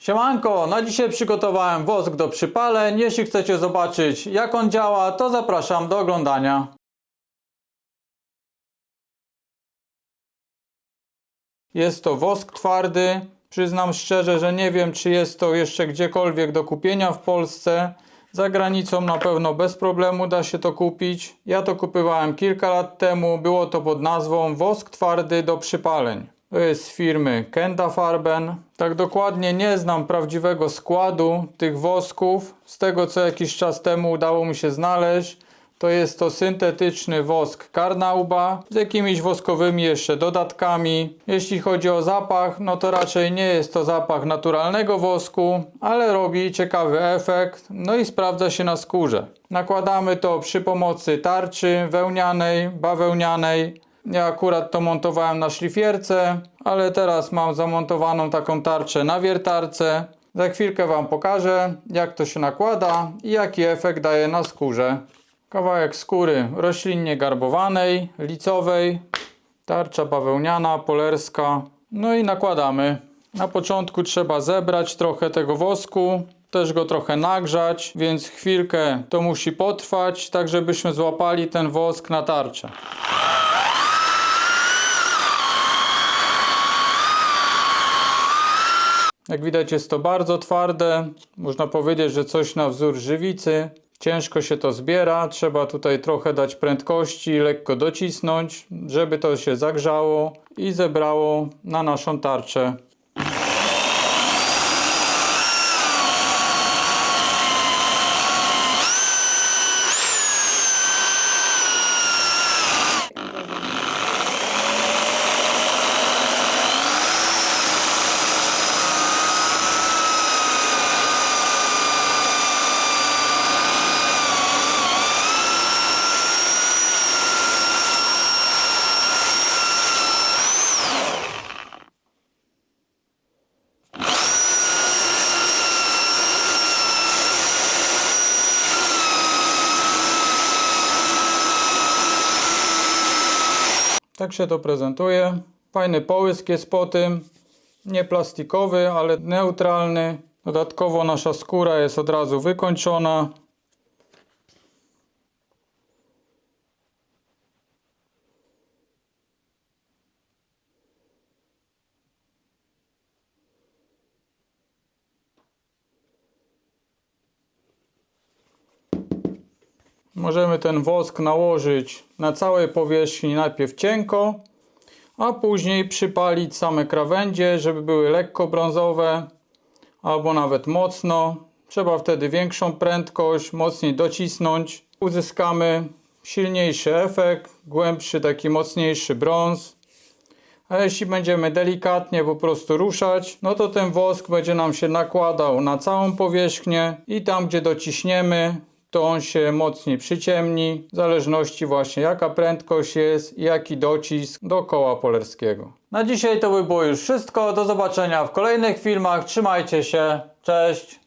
Siemanko, na dzisiaj przygotowałem wosk do przypaleń. Jeśli chcecie zobaczyć, jak on działa, to zapraszam do oglądania. Jest to wosk twardy. Przyznam szczerze, że nie wiem, czy jest to jeszcze gdziekolwiek do kupienia w Polsce. Za granicą na pewno bez problemu da się to kupić. Ja to kupowałem kilka lat temu. Było to pod nazwą wosk twardy do przypaleń. To jest z firmy Kenda Farben. Tak dokładnie nie znam prawdziwego składu tych wosków. Z tego, co jakiś czas temu udało mi się znaleźć, to jest to syntetyczny wosk Carnauba z jakimiś woskowymi jeszcze dodatkami. Jeśli chodzi o zapach, no to raczej nie jest to zapach naturalnego wosku, ale robi ciekawy efekt, no i sprawdza się na skórze. Nakładamy to przy pomocy tarczy wełnianej, bawełnianej. Ja akurat to montowałem na szlifierce, ale teraz mam zamontowaną taką tarczę na wiertarce. Za chwilkę Wam pokażę, jak to się nakłada i jaki efekt daje na skórze. Kawałek skóry roślinnie garbowanej, licowej, tarcza bawełniana, polerska. No i nakładamy. Na początku trzeba zebrać trochę tego wosku, też go trochę nagrzać, więc chwilkę to musi potrwać, tak żebyśmy złapali ten wosk na tarczę. Jak widać, jest to bardzo twarde. Można powiedzieć, że coś na wzór żywicy. Ciężko się to zbiera. Trzeba tutaj trochę dać prędkości, lekko docisnąć, żeby to się zagrzało i zebrało na naszą tarczę. Tak się to prezentuje. Fajny połysk jest po tym. Nie plastikowy, ale neutralny. Dodatkowo nasza skóra jest od razu wykończona. Możemy ten wosk nałożyć na całej powierzchni najpierw cienko, a później przypalić same krawędzie, żeby były lekko brązowe albo nawet mocno. Trzeba wtedy większą prędkość, mocniej docisnąć. Uzyskamy silniejszy efekt, głębszy, taki mocniejszy brąz. A jeśli będziemy delikatnie po prostu ruszać, no to ten wosk będzie nam się nakładał na całą powierzchnię i tam, gdzie dociśniemy, to on się mocniej przyciemni, w zależności właśnie jaka prędkość jest i jaki docisk do koła polerskiego. Na dzisiaj to by było już wszystko. Do zobaczenia w kolejnych filmach. Trzymajcie się. Cześć!